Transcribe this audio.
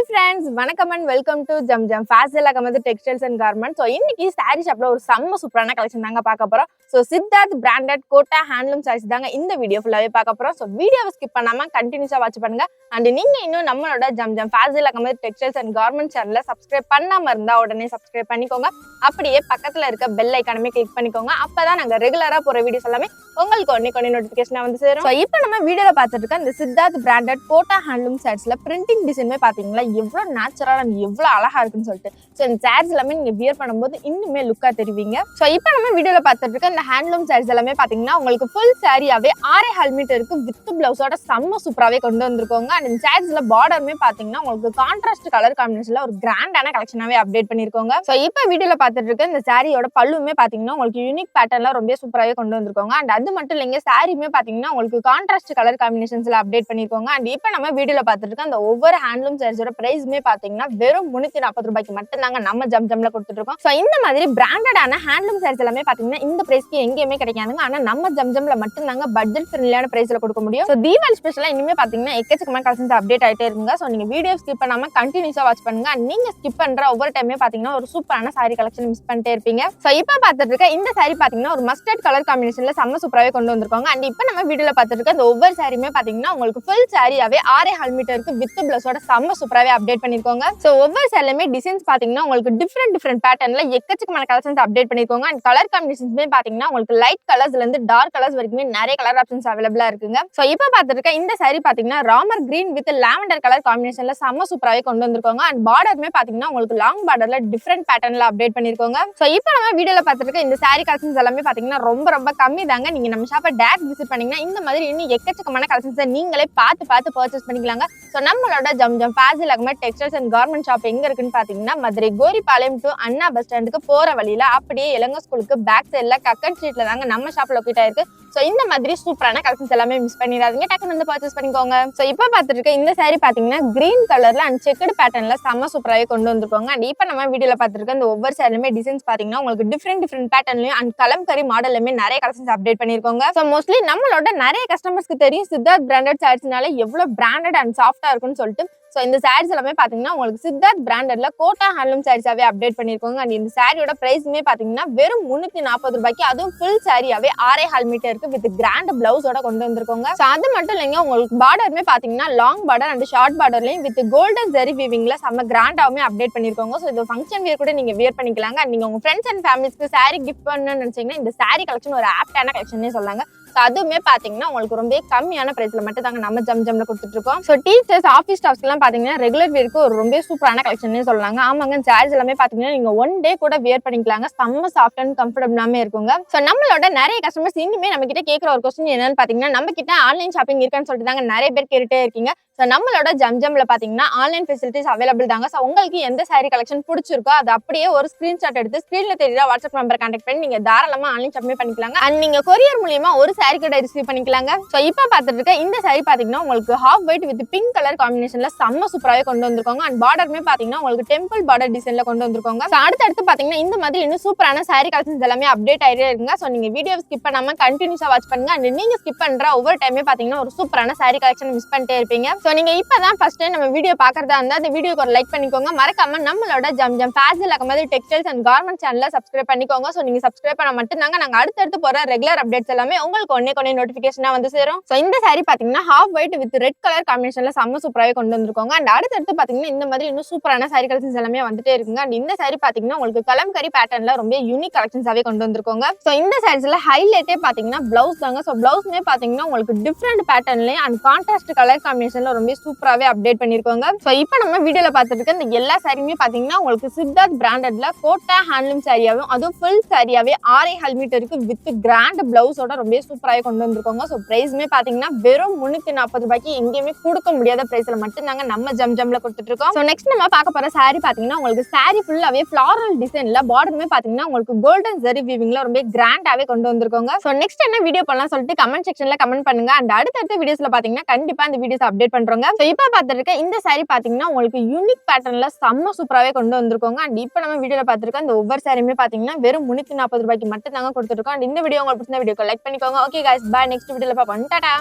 Hi friends, வணக்கம் and welcome to Jam Jam Fashion Textiles and Garments. So இன்னைக்கு saree shopல ஒரு செம்ம சூப்பரான கலெக்ஷன் தாங்க பார்க்க போறோம். So Siddharth branded Kota handloom sarees தாங்க இந்த வீடியோ ஃபுல்லாவே பார்க்க போறோம். So வீடியோவை ஸ்கிப் பண்ணாம கண்டினியூஸா வாட்ச் பண்ணுங்க. And நீங்க இன்னும் நம்மளோட Jam Jam Fashion Textiles and Garments சேனலை சப்ஸ்கிரைப் பண்ணாம இருந்தா உடனே சப்ஸ்கிரைப் பண்ணிக்கோங்க. அப்படியே பக்கத்துல இருக்க பெல் ஐகானை கிளிக் பண்ணிக்கோங்க. அப்பதான் நாங்க ரெகுலரா போற வீடியோஸ் எல்லாமே உங்களுக்கு ஒண்ணே நோட்டிபிகேஷனா வந்து சேரும். So இப்போ நம்ம வீடியோல பார்த்துட்டு இருக்க இந்த சித்தார்த் பிராண்டட் கோட்டா ஹேண்ட்லூம் sareesல பிரிண்டிங் டிசைன் பாத்தீங்களா எவ்வளவு நேச்சுரல் அண்ட் எவ்வளவு அழகா இருக்குன்னு சொல்லிட்டு. சோ இந்த sarees எல்லாமே நீங்க வியர் பண்ணும்போது இன்னுமே லுக்கா தெரிவிங்க. சோ இப்போ நம்ம வீடியோல பார்த்துட்டு இருக்க இந்த ஹேண்ட்லூம் sarees எல்லாமே பாத்தீங்கன்னா உங்களுக்கு ஃபுல் சாரியாவே 6.5 மீட்டருக்கு வித் பிளவுஸோட செம்ம சூப்பராவே கொண்டு வந்திருக்கோங்க. அண்ட் இந்த sareesல பார்டருமே பாத்தீங்கன்னா உங்களுக்கு கான்ட்ராஸ்ட் கலர் காம்பினேஷன்ல ஒரு கிராண்டான கலெக்ஷனாவே அப்டேட் பண்ணிருக்கோங்க. சோ இப்போ வீடியோல பார்த்துட்டு இருக்க இந்த சாரியோட பல்லுமே பாத்தீங்கன்னா உங்களுக்கு யூனிக் பேட்டர்ன்ல ரொம்ப சூப்பராவே கொண்டு வந்திருக்கோங்க. அண்ட் அது மட்டும் இல்லைங்க, சாரியுமே பாத்தீங்கன்னா உங்களுக்கு கான்ட்ராஸ்ட் கலர் காம்பினேஷன்ஸ்ல அப்டேட் பண்ணிருக்கோங்க. அண்ட் இப்போ நம்ம வீடியோல பார்த்துட்டு இருக்க அந்த ஒவ்வொரு ஹேண்ட்லூம் சாரீஸோட பிரைஸ்மே பாத்தீங்கன்னா வெறும் 340 ரூபாய்க்கு மட்டும் தாங்க நம்ம ஜம்ஜம்ல கொடுத்துட்டு இருக்கோம். சோ இந்த மாதிரி பிராண்டடான ஹேண்ட்லூம் சாரீஸ் எல்லாமே பாத்தீங்கன்னா இந்த பிரைஸ்க்கு எங்கேயுமே கிடைக்காதுங்க. ஆனா நம்ம ஜம்ஜம்ல மட்டும் தாங்க பட்ஜெட் ஃப்ரெண்ட்லியான பிரைஸ்ல கொடுக்க முடியும். சோ தீபாவளி ஸ்பெஷலா இனிமே பாத்தீங்கன்னா எக்கச்சக்கமான கலெக்ஷன்ஸ் அப்டேட் ஆயிட்டே இருக்குங்க. சோ நீங்க வீடியோ ஸ்கிப் பண்ணாம கண்டினியூஸா வாட்ச் பண்ணுங்க. நீங்க ஸ்கிப் பண்ற ஒவ்வொரு டைமே பாத்தீங்கன்னா ஒரு சூப்பரான சாரி கலெக்ஷன் மிஸ் பண்ணிட்டே இருப்பீங்க. சோ இப்போ பார்த்துட்டு இருக்க இந்த சாரி பாத்தீங்கன்னா ஒரு மஸ்டர்ட் கலர் காம்பினேஷன்ல செம்ம சூப்பராவே கொண்டு வந்திருக்காங்க. அண்ட் இப்போ நம்ம வீடியோல பார்த்துட்டு இருக்க இந்த ஒவ்வொரு சாரியுமே பாத்தீங்கன்னா உங்களுக்கு ஃபுல் சாரியாவே 6.5 மீட்டருக்கு வித் பிளஸோட செம்ம சூப்பராவே அப்டேட் பண்ணிருக்காங்க. சோ ஒவ்வொரு சாரியுமே டிசைன்ஸ் பாத்தீங்கன்னா உங்களுக்கு டிஃபரெண்ட் பேட்டர்ன்ல எக்கச்சக்கமான கலெக்ஷன்ஸ் அப்டேட் பண்ணிருக்காங்க. அண்ட் கலர் காம்பினேஷன்ஸ்மே பாத்தீங்கன்னா உங்களுக்கு லைட் கலர்ஸ்ல இருந்து டார்க் கலர்ஸ் வரைக்குமே நிறைய கலர் ஆப்ஷன்ஸ் அவைலபிளா இருக்குங்க. சோ இப்போ பார்த்துட்டு இருக்க இந்த சாரி பாத்தீங்கன்னா Ramar green with lavender colour காம்பினேஷன்ல செம்ம சூப்பராவே கொண்டு வந்திருக்காங்க. அண்ட் பார்டருமே பாத்தீங்கன்னா உங்களுக்கு லாங் பார்டர்ல டிஃபரெண்ட் பேட்டர்ன்ல அப்டேட் பண்ணிருக்காங்க. சோ இப்போ நம்ம வீடியோல பார்த்துட்டு இருக்க இந்த சாரி கலெக்ஷன்ஸ் எல்லாமே பாத்தீங்கன்னா ரொம்ப கம்மி தாங்க. நீங்க நம்ம ஷாப்பை டைரக்ட் விசிட் பண்ணீங்கன்னா இந்த மாதிரி இன்னும் எக்கச்சக்கமான கலெக்ஷன்ஸை நீங்களே பார்த்து பர்ச்சேஸ் பண்ணிக்கலாங்க. சோ நம்மளோட Zamzam fashion textiles and garment shop எங்க இருக்குன்னு பாத்தீங்கன்னா Madurai Goripalayam to Anna bus ஸ்டாண்டுக்கு போற வழியில அப்படியே இளங்க ஸ்கூலுக்கு பேக் சைட்ல கக்கன் ஸ்ட்ரீட்ல தாங்க நம்ம ஷாப் லொக்கேட் ஆயிருக்கு. சோ இந்த மாதிரி சூப்பரான கலெக்ஷன்ஸ் எல்லாமே மிஸ் பண்ணிடாதீங்க, டக்குனு வந்து பர்ச்சேஸ் பண்ணிக்கோங்க. சோ இப்போ பார்த்துட்டு இருக்க இந்த சாரி பாத்தீங்கன்னா கிரீன் கலர்ல அண்ட் செக்குடு பேட்டர்ன்ல செம்ம சூப்பராவே கொண்டு வந்திருக்காங்க. அண்ட் இப்போ நம்ம வீடியோல பார்த்துருக்க இந்த ஒவ்வொரு சாரிலுமே டிசைன்ஸ் பாத்தீங்கன்னா உங்களுக்கு டிஃபரெண்ட் பேட்டர்ன்லயும் அண்ட் கலம்கரி மாடல்லுமே நிறைய கலெக்ஷன்ஸ் அப்டேட் பண்ணிருக்காங்க. சோ மோஸ்ட்லி நம்மளோட நிறைய கஸ்டமர்ஸ்க்கு தெரியும் சித்தார்த் பிராண்டட் சாரீஸ்னால எவ்வளவு பிராண்டட் அண்ட் சாஃப்டா இருக்குன்னு சொல்லிட்டு. சோ இந்த சாரீஸ் எல்லாமே பாத்தீங்கன்னா உங்களுக்கு சித்தார்த் பிராண்டட்ல கோட்டா ஹேண்ட்லூம் சாரீஸாவே அப்டேட் பண்ணிருக்காங்க. அண்ட் இந்த சாரியோட பிரைஸ்மே பாத்தீங்கன்னா வெறும் 340 ரூபாய்க்கு, அதுவும் ஃபுல் சாரியாவே 6.5 மீட்டருக்கு வித் கிராண்ட் பிளவுஸோட கொண்டு வந்திருக்காங்க. சோ அது மட்டும் இல்லைங்க, உங்களுக்கு பார்டருமே பாத்தீங்கன்னா லாங் பார்டர் அண்ட் ஷார்ட் பார்டர்லயும் வித் கோல்டன் ஜெரி வீவிங்ல செம்ம கிராண்டாவுமே அப்டேட் பண்ணிருக்காங்க. சோ இது ஃபங்க்ஷன் வியர் கூட நீங்க வியர் பண்ணிக்கலாங்க. அண்ட் நீங்க உங்க ஃப்ரெண்ட்ஸ் அண்ட் ஃபேமிலிஸ்க்கு சாரி கிஃப்ட் பண்ணணும்னு நினைச்சீங்கன்னா இந்த சாரி கலெக்ஷன் ஒரு ஆப்டான கலெக்ஷனே சொல்லாங்க. அதுவுமே பாத்தீங்கன்னா உங்களுக்கு ரொம்ப கம்மியான பிரைஸ்ல மட்டும் தாங்க நம்ம ஜம்ஜம்ல கொடுத்துட்டு இருக்கோம். சோ டீச்சர்ஸ் ஆபீஸ் ஸ்டாஃப்ஸ் எல்லாம் பாத்தீங்கன்னா ரெகுலர் வேருக்கு ஒரு ரொம்ப சூப்பரான கலெக்ஷன் சொல்லலாங்க. ஆமாங்க, சாரீஸ் எல்லாமே பாத்தீங்கன்னா நீங்க ஒன் டே கூட வியர் பண்ணிக்கலாங்க. செம்ம சாஃப்ட் அண்ட் கம்ஃபர்டபிளாமே இருக்குங்க. சோ நம்மளோட நிறைய கஸ்டமர்ஸ் இனிமே நம்ம கிட்ட கேட்கிற ஒரு கொஸ்டின் என்னன்னு பாத்தீங்கன்னா நம்ம கிட்ட ஆன்லைன் ஷாப்பிங் இருக்கான்னு சொல்லிட்டு தாங்க நிறைய பேர் கேட்டுட்டே இருக்கீங்க. சோ நம்மளோட ஜம்ஜம்ல பாத்தீங்கன்னா ஆன்லைன் ஃபெசிலிட்டிஸ் அவைலபிள் தாங்க. சோ உங்களுக்கு எந்த சாரி கலெக்ஷன் பிடிச்சிருக்கோ அது அப்படியே ஒரு ஸ்கிரீன்ஷாட் எடுத்து ஸ்கிரீன்ல தெரியுற வாட்ஸ்அப் நம்பர் கான்டாக்ட் பண்ணி நீங்க தாராளமா ஆன்லைன் ஷாப்பிங் பண்ணிக்கலாங்க. அண்ட் நீங்க கொரியர் மூலமா ஒரு சாரி கூட ரிசீவ் பண்ணிக்கலாங்க. சோ இப்போ பார்த்துட்டு இருக்க இந்த சாரி பாத்தீங்கன்னா உங்களுக்கு half white with pink colour காம்பினேஷன்ல செம்ம சூப்பராவே கொண்டு வந்திருக்காங்க. அண்ட் பார்டருமே பாத்தீங்கன்னா உங்களுக்கு டெம்பிள் பார்டர் டிசைன்ல கொண்டு வந்திருக்காங்க. சோ அடுத்து பாத்தீங்கன்னா இந்த மாதிரி இன்னும் சூப்பரான சாரி கலெக்ஷன்ஸ் எல்லாமே அப்டேட் ஆயிட்டே இருக்குங்க. சோ நீங்க வீடியோ ஸ்கிப் பண்ணாம கண்டினியூஸா வாட்ச் பண்ணுங்க. அண்ட் நீங்க ஸ்கிப் பண்ற ஒவ்வொரு டைமே பாத்தீங்கன்னா ஒரு சூப்பரான சாரி கலெக்ஷன் மிஸ் பண்ணிட்டே இருப்பீங்க. சோ நீங்க இப்பதான் ஃபர்ஸ்ட் டைம் நம்ம வீடியோ பாக்குறதா இருந்தா இந்த வீடியோக்கு ஒரு லைக் பண்ணிக்கோங்க. மறக்காம நம்மளோட Zamzam fashion textiles and garment சேனலை சப்ஸ்கிரைப் பண்ணிக்கோங்க. சோ நீங்க சப்ஸ்கிரைப் பண்ண மட்டும் தாங்க நாங்க அடுத்து போற ரெகுலர் அப்டேட்ஸ் எல்லாமே உங்களுக்கு ஒன்னே நோட்டிபிகேஷனா வந்து சேரும். சோ இந்த சாரி பாத்தீங்கன்னா half white with red colour காம்பினேஷன்ல செம்ம சூப்பராவே கொண்டு வந்திருக்காங்க. அண்ட் அடுத்து பாத்தீங்கன்னா இந்த மாதிரி இன்னும் சூப்பரான சாரி கலெக்ஷன்ஸ் எல்லாமே வந்துட்டே இருக்குங்க. அண்ட் இந்த சாரி பாத்தீங்கன்னா உங்களுக்கு கலம்கரி பேட்டர்ன்ல ரொம்ப யூனிக் கலெக்ஷன்ஸாவே கொண்டு வந்திருக்காங்க. சோ இந்த சாரீஸ்ல ஹைலைட்டே பாத்தீங்கன்னா பிளவுஸ் தாங்க. சோ பிளவுஸ்மே பாத்தீங்கன்னா உங்களுக்கு டிஃபரெண்ட் பேட்டர்ன்லயும் அண்ட் கான்ட்ராஸ்ட் கலர் காம்பினேஷன்ல ரொம்ப சூப்பராவே அப்டேட் பண்ணிருக்காங்க. சோ இப்போ நம்ம வீடியோல பார்த்துட்டு இருக்க இந்த எல்லா சாரியுமே பாத்தீங்கன்னா உங்களுக்கு சித்தார்த் பிராண்டட்ல கோட்டா ஹேண்ட்லூம் சாரியாவும் அதுவும் ஃபுல் சாரியாவே 6.5 மீட்டருக்கு வித் கிராண்ட் பிளவுஸோட ரொம்ப சூப்பராவே கொண்டு வந்திருக்காங்க. சோ பிரைஸ்மே பாத்தீங்கன்னா வெறும் 340 ரூபாய்க்கு எங்கேயுமே கொடுக்க முடியாத பிரைஸ்ல மட்டும் தாங்க நம்ம ஜம்ஜம்ல கொடுத்துட்டு இருக்கோம். சோ நெக்ஸ்ட் நம்ம பார்க்க போற சாரி பாத்தீங்கன்னா உங்களுக்கு சாரி ஃபுல்லாவே ஃபிளாரல் டிசைன்ல பார்டருமே பாத்தீங்கன்னா உங்களுக்கு கோல்டன் ஜெரி வீவிங்ல ரொம்ப கிராண்டாவே கொண்டு வந்திருக்காங்க. சோ நெக்ஸ்ட் என்ன வீடியோ பண்ணலாம் சொல்லிட்டு கமெண்ட் செக்ஷன்ல கமெண்ட் பண்ணுங்க. அண்ட் அடுத்த வீடியோஸ்ல பாத்தீங்கன்னா கண்டிப்பா இந்த வீடியோஸ் அப்டேட் பண்றோங்க. சோ இப்போ பார்த்துட்டு இந்த சாரி பாத்தீங்கன்னா உங்களுக்கு யூனிக் பேட்டர்ன்ல செம்ம சூப்பராவே கொண்டு வந்திருக்காங்க. அண்ட் இப்போ நம்ம வீடியோல பாத்துருக்க இந்த ஒவ்வொரு சாரியுமே பாத்தீங்கன்னா வெறும் 340 ரூபாய்க்கு மட்டும் தாங்க கொடுத்துருக்கோம். அண்ட் இந்த வீடியோ உங்களுக்கு பிடிச்ச வீடியோக்கு லைக் பண்ணிக்கோங்க. Okay guys, by. நெக்ஸ்ட் வீடியோல பாப்போம். டாடா.